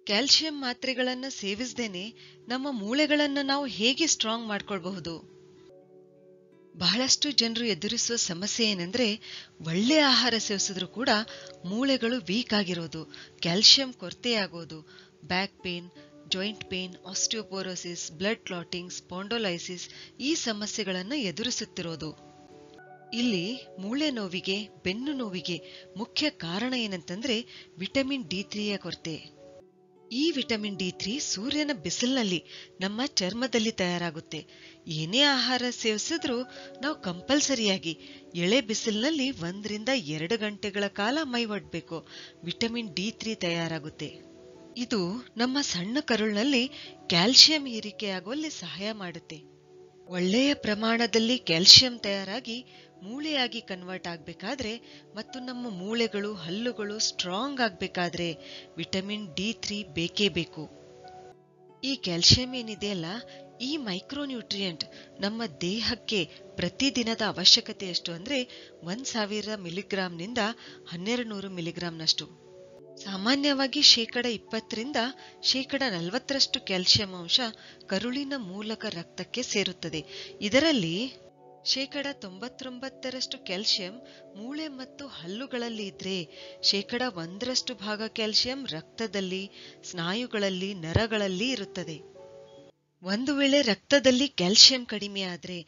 Calcium ಮಾತ್ರೆಗಳನ್ನು ಸೇವಿಸದೇನೆ ನಮ್ಮ ಮೂಳೆಗಳನ್ನು ನಾವು ಹೇಗೆ ಸ್ಟ್ರಾಂಗ್ ಮಾಡ್ಕೊಳ್ಬಹುದು? ಬಹಳಷ್ಟು ಜನರು ಎದುರಿಸುವ ಸಮಸ್ಯೆ ಏನಂದ್ರೆ, ಒಳ್ಳೆ ಆಹಾರ ಸೇವಿಸಿದ್ರೂ ಕೂಡ ಮೂಳೆಗಳು ವೀಕ್ ಆಗಿರೋದು, ಕ್ಯಾಲ್ಸಿಯಂ ಕೊರತೆಯಾಗೋದು, back pain, joint pain, osteoporosis, blood clotting, spondylosis ಈ ಸಮಸ್ಯೆಗಳನ್ನು ಎದುರಿಸುತ್ತಿರೋದು. ಇಲ್ಲಿ ಮೂಳೆ ನೋವಿಗೆ, ಬೆನ್ನು ನೋವಿಗೆ ಮುಖ್ಯ ಕಾರಣ ಏನಂತಂದ್ರೆ ವಿಟಮಿನ್ ಡಿ3ಯ ಕೊರತೆ. ಈ ವಿಟಮಿನ್ ಡಿ3 ಸೂರ್ಯನ ಬಿಸಿಲಿನಲ್ಲಿ ನಮ್ಮ ಚರ್ಮದಲ್ಲಿ ತಯಾರಾಗುತ್ತೆ. ಏನೇ ಆಹಾರ ಸೇವಿಸಿದ್ರೂ ನಾವು ಕಂಪಲ್ಸರಿಯಾಗಿ ಎಳೆ ಬಿಸಿಲಿನಲ್ಲಿ 1 ರಿಂದ 2 ಗಂಟೆಗಳ ಕಾಲ ಮೈ ಒಡ್ಬೇಕು. ವಿಟಮಿನ್ ಡಿ3 ತಯಾರಾಗುತ್ತೆ. ಇದು ನಮ್ಮ ಸಣ್ಣ ಕರುಳಿನಲ್ಲಿ ಕ್ಯಾಲ್ಸಿಯಂ ಹೀರಿಕೆಯಾಗುವಲ್ಲಿ ಸಹಾಯ ಮಾಡುತ್ತೆ. ಒಳ್ಳೆಯ ಪ್ರಮಾಣದಲ್ಲಿ ಕ್ಯಾಲ್ಸಿಯಂ ತಯಾರಾಗಿ ಮೂಳೆಯಾಗಿ ಕನ್ವರ್ಟ್ ಆಗಬೇಕಾದ್ರೆ ಮತ್ತು ನಮ್ಮ ಮೂಳೆಗಳು, ಹಲ್ಲುಗಳು ಸ್ಟ್ರಾಂಗ್ ಆಗಬೇಕಾದ್ರೆ ವಿಟಮಿನ್ ಡಿ3 ಬೇಕೇ ಬೇಕು. ಈ ಕ್ಯಾಲ್ಸಿಯಂ ಏನಿದೆಯಲ್ಲ, ಈ ಮೈಕ್ರೋನ್ಯೂಟ್ರಿಯೆಂಟ್ ನಮ್ಮ ದೇಹಕ್ಕೆ ಪ್ರತಿದಿನದ ಅವಶ್ಯಕತೆ ಎಷ್ಟು ಅಂದ್ರೆ 1000 ಮಿಲಿಗ್ರಾಂನಿಂದ 1200 ಮಿಲಿಗ್ರಾಂನಷ್ಟು. ಸಾಮಾನ್ಯವಾಗಿ 20% 40% ಕ್ಯಾಲ್ಸಿಯಂ ಅಂಶ ಕರುಳಿನ ಮೂಲಕ ರಕ್ತಕ್ಕೆ ಸೇರುತ್ತದೆ. ಇದರಲ್ಲಿ 99% ಕ್ಯಾಲ್ಸಿಯಂ ಮೂಳೆ ಮತ್ತು ಹಲ್ಲುಗಳಲ್ಲಿ ಇದ್ರೆ 1% ಭಾಗ ಕ್ಯಾಲ್ಸಿಯಂ ರಕ್ತದಲ್ಲಿ, ಸ್ನಾಯುಗಳಲ್ಲಿ, ನರಗಳಲ್ಲಿ ಇರುತ್ತದೆ. ಒಂದು ವೇಳೆ ರಕ್ತದಲ್ಲಿ ಕ್ಯಾಲ್ಸಿಯಂ ಕಡಿಮೆ ಆದ್ರೆ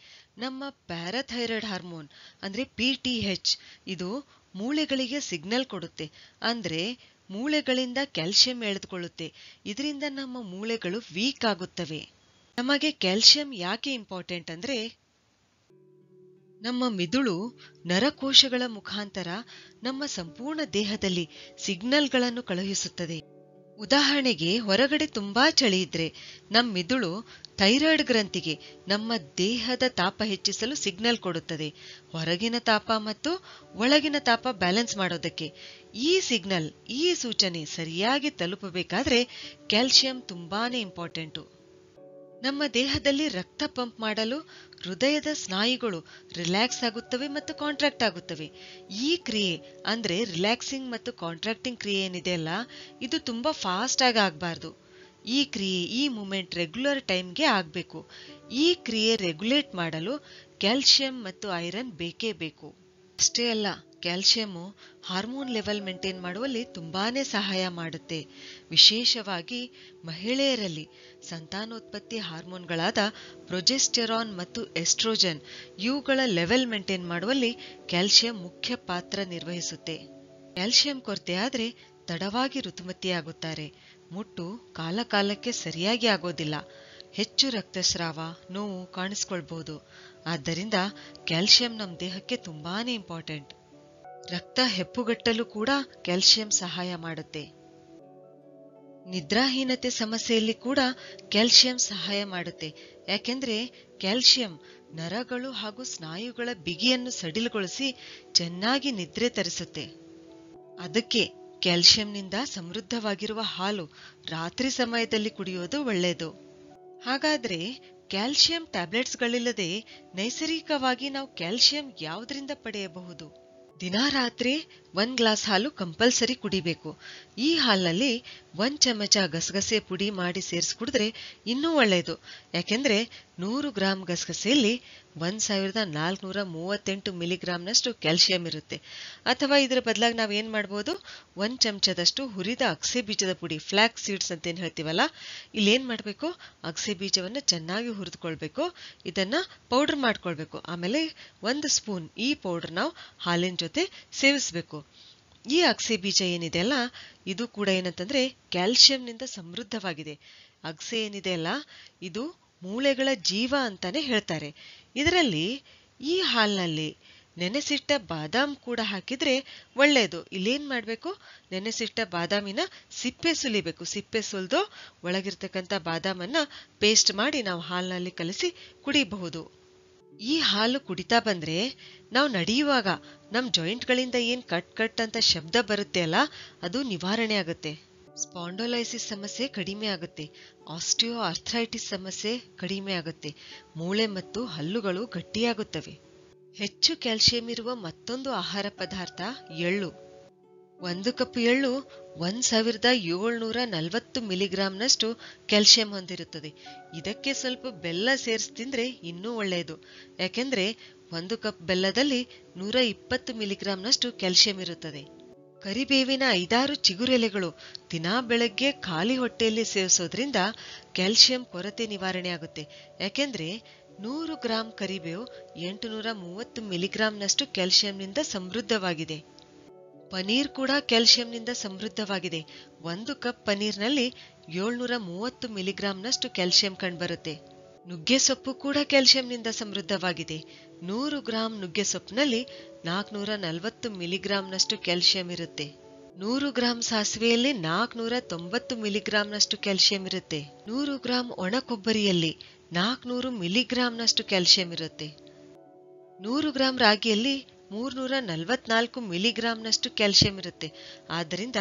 ನಮ್ಮ ಪ್ಯಾರಾಥೈರಾಯ್ಡ್ ಹಾರ್ಮೋನ್ ಅಂದ್ರೆ PTH ಇದು ಮೂಳೆಗಳಿಗೆ ಸಿಗ್ನಲ್ ಕೊಡುತ್ತೆ. ಅಂದ್ರೆ ಮೂಳೆಗಳಿಂದ ಕ್ಯಾಲ್ಸಿಯಂ ಎಳೆದುಕೊಳ್ಳುತ್ತೆ. ಇದರಿಂದ ನಮ್ಮ ಮೂಳೆಗಳು ವೀಕ್ ಆಗುತ್ತವೆ. ನಮಗೆ ಕ್ಯಾಲ್ಸಿಯಂ ಯಾಕೆ ಇಂಪಾರ್ಟೆಂಟ್ ಅಂದ್ರೆ, ನಮ್ಮ ಮಿದುಳು ನರಕೋಶಗಳ ಮುಖಾಂತರ ನಮ್ಮ ಸಂಪೂರ್ಣ ದೇಹದಲ್ಲಿ ಸಿಗ್ನಲ್ಗಳನ್ನು ಕಳುಹಿಸುತ್ತದೆ. ಉದಾಹರಣೆಗೆ, ಹೊರಗಡೆ ತುಂಬಾ ಚಳಿ ಇದ್ರೆ ನಮ್ಮ ಮಿದುಳು ಥೈರಾಯ್ಡ್ ಗ್ರಂಥಿಗೆ ನಮ್ಮ ದೇಹದ ತಾಪ ಹೆಚ್ಚಿಸಲು ಸಿಗ್ನಲ್ ಕೊಡುತ್ತದೆ, ಹೊರಗಿನ ತಾಪ ಮತ್ತು ಒಳಗಿನ ತಾಪ ಬ್ಯಾಲೆನ್ಸ್ ಮಾಡೋದಕ್ಕೆ. ಈ ಸಿಗ್ನಲ್, ಈ ಸೂಚನೆ ಸರಿಯಾಗಿ ತಲುಪಬೇಕಾದ್ರೆ ಕ್ಯಾಲ್ಸಿಯಂ ತುಂಬಾನೇ ಇಂಪಾರ್ಟೆಂಟು. ನಮ್ಮ ದೇಹದಲ್ಲಿ ರಕ್ತ ಪಂಪ್ ಮಾಡಲು ಹೃದಯದ ಸ್ನಾಯುಗಳು ರಿಲ್ಯಾಕ್ಸ್ ಆಗುತ್ತವೆ ಮತ್ತು ಕಾಂಟ್ರಾಕ್ಟ್ ಆಗುತ್ತವೆ. ಈ ಕ್ರಿಯೆ ಅಂದ್ರೆ ರಿಲ್ಯಾಕ್ಸಿಂಗ್ ಮತ್ತು ಕಾಂಟ್ರಾಕ್ಟಿಂಗ್ ಕ್ರಿಯೆ ಏನಿದೆಯಲ್ಲ, ಇದು ತುಂಬಾ ಫಾಸ್ಟ್ ಆಗಿ ಆಗಬಾರ್ದು. ಈ ಕ್ರಿಯೆ, ಈ ಮೂಮೆಂಟ್ ರೆಗ್ಯುಲರ್ ಟೈಮ್ಗೆ ಆಗಬೇಕು. ಈ ಕ್ರಿಯೆ ರೆಗ್ಯುಲೇಟ್ ಮಾಡಲು ಕ್ಯಾಲ್ಸಿಯಂ ಮತ್ತು ಐರನ್ ಬೇಕೇ ಬೇಕು. ಅಷ್ಟೇ ಅಲ್ಲ, ಕ್ಯಾಲ್ಸಿಯಂ ಹಾರ್ಮೋನ್ ಲೆವೆಲ್ ಮೇಂಟೈನ್ ಮಾಡುವಲ್ಲಿ ತುಂಬಾನೇ ಸಹಾಯ ಮಾಡುತ್ತೆ. ವಿಶೇಷವಾಗಿ ಮಹಿಳೆಯರಲ್ಲಿ ಸಂತಾನೋತ್ಪತ್ತಿ ಹಾರ್ಮೋನ್ಗಳಾದ ಪ್ರೊಜೆಸ್ಟೆರಾನ್ ಮತ್ತು ಎಸ್ಟ್ರೋಜನ್ ಇವುಗಳ ಲೆವೆಲ್ ಮೇಂಟೈನ್ ಮಾಡುವಲ್ಲಿ ಕ್ಯಾಲ್ಸಿಯಂ ಮುಖ್ಯ ಪಾತ್ರ ನಿರ್ವಹಿಸುತ್ತೆ. ಕ್ಯಾಲ್ಸಿಯಂ ಕೊರತೆ ಆದ್ರೆ ತಡವಾಗಿ ಋತುಮತಿಯಾಗುತ್ತಾರೆ, ಮುಟ್ಟು ಕಾಲಕಾಲಕ್ಕೆ ಸರಿಯಾಗಿ ಆಗೋದಿಲ್ಲ, ಹೆಚ್ಚು ರಕ್ತಸ್ರಾವ, ನೋವು ಕಾಣಿಸ್ಕೊಳ್ಬಹುದು. ಆದ್ದರಿಂದ ಕ್ಯಾಲ್ಸಿಯಂ ನಮ್ಮ ದೇಹಕ್ಕೆ ತುಂಬಾನೇ ಇಂಪಾರ್ಟೆಂಟ್. ರಕ್ತ ಹೆಪ್ಪುಗಟ್ಟಲು ಕೂಡ ಕ್ಯಾಲ್ಸಿಯಂ ಸಹಾಯ ಮಾಡುತ್ತೆ. ನಿದ್ರಾಹೀನತೆ ಸಮಸ್ಯೆಯಲ್ಲಿ ಕೂಡ ಕ್ಯಾಲ್ಸಿಯಂ ಸಹಾಯ ಮಾಡುತ್ತೆ. ಯಾಕೆಂದ್ರೆ ಕ್ಯಾಲ್ಸಿಯಂ ನರಗಳು ಹಾಗೂ ಸ್ನಾಯುಗಳ ಬಿಗಿಯನ್ನು ಸಡಿಲಗೊಳಿಸಿ ಚೆನ್ನಾಗಿ ನಿದ್ರೆ ತರಿಸುತ್ತೆ. ಅದಕ್ಕೆ ಕ್ಯಾಲ್ಸಿಯಂನಿಂದ ಸಮೃದ್ಧವಾಗಿರುವ ಹಾಲು ರಾತ್ರಿ ಸಮಯದಲ್ಲಿ ಕುಡಿಯೋದು ಒಳ್ಳೆಯದು. ಹಾಗಾದ್ರೆ ಕ್ಯಾಲ್ಸಿಯಂ ಟ್ಯಾಬ್ಲೆಟ್ಸ್ಗಳಿಲ್ಲದೆ ನೈಸರ್ಗಿಕವಾಗಿ ನಾವು ಕ್ಯಾಲ್ಸಿಯಂ ಯಾವುದರಿಂದ ಪಡೆಯಬಹುದು? ದಿನಾ ರಾತ್ರಿ 1 ಗ್ಲಾಸ್ ಹಾಲು ಕಂಪಲ್ಸರಿ ಕುಡಿಬೇಕು. ಈ ಹಾಲಿನಲ್ಲಿ 1 ಚಮಚ ಗಸಗಸೆ ಪುಡಿ ಮಾಡಿ ಸೇರಿಸಿ ಕುಡಿದ್ರೆ ಇನ್ನೂ ಒಳ್ಳೆಯದು. ಯಾಕೆಂದ್ರೆ 100 ಗ್ರಾಂ ಗಸಗಸೆಯಲ್ಲಿ 1438 ಮಿಲಿಗ್ರಾಂನಷ್ಟು ಕ್ಯಾಲ್ಸಿಯಂ ಇರುತ್ತೆ. ಅಥವಾ ಇದರ ಬದಲಾಗಿ ನಾವೇನ್ ಮಾಡಬಹುದು, 1 ಚಮಚದಷ್ಟು ಹುರಿದ ಅಗಸೆ ಬೀಜದ ಪುಡಿ, ಫ್ಲಾಕ್ಸ್ ಸೀಡ್ಸ್ ಅಂತ ಏನ್ ಹೇಳ್ತೀವಲ್ಲ, ಇಲ್ಲೇನ್ ಮಾಡಬೇಕು, ಅಗಸೆ ಬೀಜವನ್ನು ಚೆನ್ನಾಗಿ ಹುರಿದುಕೊಳ್ಬೇಕು, ಇದನ್ನ ಪೌಡರ್ ಮಾಡ್ಕೊಳ್ಬೇಕು. ಆಮೇಲೆ 1 ಸ್ಪೂನ್ ಈ ಪೌಡರ್ ನಾವು ಹಾಲಿನ ಜೊತೆ ಸೇವಿಸಬೇಕು. ಈ ಅಗಸೆ ಬೀಜ ಏನಿದೆ ಅಲ್ಲ, ಇದು ಕೂಡ ಏನಂತಂದ್ರೆ ಕ್ಯಾಲ್ಸಿಯಂನಿಂದ ಸಮೃದ್ಧವಾಗಿದೆ. ಅಗಸೆ ಏನಿದೆ ಅಲ್ಲ, ಇದು ಮೂಳೆಗಳ ಜೀವ ಅಂತಾನೆ ಹೇಳ್ತಾರೆ. ಇದರಲ್ಲಿ ಈ ಹಾಲಿನಲ್ಲಿ ನೆನೆಸಿಟ್ಟ ಬಾದಾಮ್ ಕೂಡ ಹಾಕಿದ್ರೆ ಒಳ್ಳೆಯದು. ಇಲ್ಲೇನ್ ಮಾಡ್ಬೇಕು, ನೆನೆಸಿಟ್ಟ ಬಾದಾಮಿನ ಸಿಪ್ಪೆ ಸುಲಿಬೇಕು. ಸಿಪ್ಪೆ ಸುಲಿದು ಒಳಗಿರ್ತಕ್ಕಂಥ ಬಾದಾಮನ್ನ ಪೇಸ್ಟ್ ಮಾಡಿ ನಾವು ಹಾಲಿನಲ್ಲಿ ಕಲಸಿ ಕುಡಿಬಹುದು. ಈ ಹಾಲು ಕುಡಿತಾ ಬಂದ್ರೆ ನಾವು ನಡೆಯುವಾಗ ನಮ್ ಜಾಯಿಂಟ್ಗಳಿಂದ ಏನ್ ಕಟ್ ಕಟ್ ಅಂತ ಶಬ್ದ ಬರುತ್ತೆ ಅಲ್ಲ, ಅದು ನಿವಾರಣೆ ಆಗುತ್ತೆ. ಸ್ಪಾಂಡೋಲೈಸಿಸ್ ಸಮಸ್ಯೆ ಕಡಿಮೆ ಆಗುತ್ತೆ. ಆಸ್ಟಿಯೋ ಆರ್ಥ್ರೈಟಿಸ್ ಸಮಸ್ಯೆ ಕಡಿಮೆ ಆಗುತ್ತೆ. ಮೂಳೆ ಮತ್ತು ಹಲ್ಲುಗಳು ಗಟ್ಟಿಯಾಗುತ್ತವೆ. ಹೆಚ್ಚು ಕ್ಯಾಲ್ಸಿಯಂ ಇರುವ ಮತ್ತೊಂದು ಆಹಾರ ಪದಾರ್ಥ ಎಳ್ಳು. 1 ಕಪ್ ಎಳ್ಳು 1740 ಮಿಲಿಗ್ರಾಂನಷ್ಟು ಕ್ಯಾಲ್ಸಿಯಂ ಹೊಂದಿರುತ್ತದೆ. ಇದಕ್ಕೆ ಸ್ವಲ್ಪ ಬೆಲ್ಲ ಸೇರಿಸಿ ತಿಂದ್ರೆ ಇನ್ನೂ ಒಳ್ಳೆಯದು. ಯಾಕೆಂದ್ರೆ 1 ಕಪ್ ಬೆಲ್ಲದಲ್ಲಿ 120 ಮಿಲಿಗ್ರಾಂನಷ್ಟು ಕ್ಯಾಲ್ಸಿಯಂ ಇರುತ್ತದೆ. ಕರಿಬೇವಿನ 5-6 ಚಿಗುರೆಲೆಗಳು ದಿನಾ ಬೆಳಗ್ಗೆ ಖಾಲಿ ಹೊಟ್ಟೆಯಲ್ಲಿ ಸೇವಿಸೋದ್ರಿಂದ ಕ್ಯಾಲ್ಸಿಯಂ ಕೊರತೆ ನಿವಾರಣೆ ಆಗುತ್ತೆ. ಯಾಕೆಂದ್ರೆ 100 ಗ್ರಾಂ ಕರಿಬೇವು 830 ಮಿಲಿಗ್ರಾಂನಷ್ಟು ಕ್ಯಾಲ್ಸಿಯಂನಿಂದ ಸಮೃದ್ಧವಾಗಿದೆ. ಪನೀರ್ ಕೂಡ ಕ್ಯಾಲ್ಸಿಯಂನಿಂದ ಸಮೃದ್ಧವಾಗಿದೆ. 1 ಕಪ್ ಪನೀರ್ನಲ್ಲಿ 730 ಮಿಲಿಗ್ರಾಂನಷ್ಟು ಕ್ಯಾಲ್ಸಿಯಂ ಕಂಡುಬರುತ್ತೆ. ನುಗ್ಗೆ ಸೊಪ್ಪು ಕೂಡ ಕ್ಯಾಲ್ಸಿಯಂನಿಂದ ಸಮೃದ್ಧವಾಗಿದೆ. 100 ಗ್ರಾಂ ನುಗ್ಗೆ ಸೊಪ್ಪಿನಲ್ಲಿ 440 ಮಿಲಿಗ್ರಾಂನಷ್ಟು ಕ್ಯಾಲ್ಸಿಯಂ ಇರುತ್ತೆ. 100 ಗ್ರಾಂ ಸಾಸಿವೆಯಲ್ಲಿ 490 ಮಿಲಿಗ್ರಾಂನಷ್ಟು ಕ್ಯಾಲ್ಸಿಯಂ ಇರುತ್ತೆ. 100 ಗ್ರಾಂ ಒಣ ಕೊಬ್ಬರಿಯಲ್ಲಿ 400 ಮಿಲಿಗ್ರಾಂನಷ್ಟು ಕ್ಯಾಲ್ಸಿಯಂ ಇರುತ್ತೆ. 100 ಗ್ರಾಂ ರಾಗಿಯಲ್ಲಿ 344 ಮಿಲಿಗ್ರಾಂನಷ್ಟು ಕ್ಯಾಲ್ಸಿಯಂ ಇರುತ್ತೆ. ಆದ್ದರಿಂದ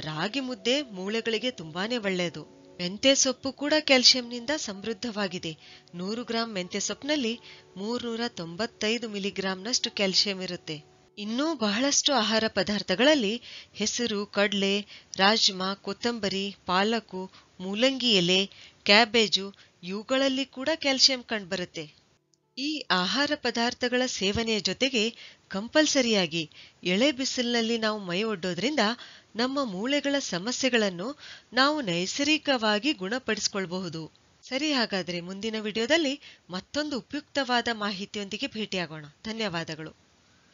ರಾಗಿ ಮುದ್ದೆ ಮೂಳೆಗಳಿಗೆ ತುಂಬಾನೇ ಒಳ್ಳೆಯದು. ಮೆಂತ್ಯ ಸೊಪ್ಪು ಕೂಡ ಕ್ಯಾಲ್ಸಿಯಂನಿಂದ ಸಮೃದ್ಧವಾಗಿದೆ. 100 ಗ್ರಾಂ ಮೆಂತ್ಯ ಸೊಪ್ಪಿನಲ್ಲಿ 395 ಮಿಲಿಗ್ರಾಂನಷ್ಟು ಕ್ಯಾಲ್ಸಿಯಂ ಇರುತ್ತೆ. ಇನ್ನೂ ಬಹಳಷ್ಟು ಆಹಾರ ಪದಾರ್ಥಗಳಲ್ಲಿ ಹೆಸರು, ಕಡ್ಲೆ, ರಾಜ್ಮಾ, ಕೊತ್ತಂಬರಿ, ಪಾಲಕು, ಮೂಲಂಗಿ ಎಲೆ, ಕ್ಯಾಬೇಜು ಇವುಗಳಲ್ಲಿ ಕೂಡ ಕ್ಯಾಲ್ಸಿಯಂ ಕಂಡುಬರುತ್ತೆ. ಈ ಆಹಾರ ಪದಾರ್ಥಗಳ ಸೇವನೆಯ ಜೊತೆಗೆ ಕಂಪಲ್ಸರಿಯಾಗಿ ಎಳೆ ಬಿಸಿಲಿನಲ್ಲಿ ನಾವು ಮೈ ಒಡ್ಡೋದ್ರಿಂದ ನಮ್ಮ ಮೂಳೆಗಳ ಸಮಸ್ಯೆಗಳನ್ನು ನಾವು ನೈಸರ್ಗಿಕವಾಗಿ ಗುಣಪಡಿಸಿಕೊಳ್ಳಬಹುದು. ಸರಿ, ಹಾಗಾದ್ರೆ ಮುಂದಿನ ವಿಡಿಯೋದಲ್ಲಿ ಮತ್ತೊಂದು ಉಪಯುಕ್ತವಾದ ಮಾಹಿತಿಯೊಂದಿಗೆ ಭೇಟಿಯಾಗೋಣ. ಧನ್ಯವಾದಗಳು.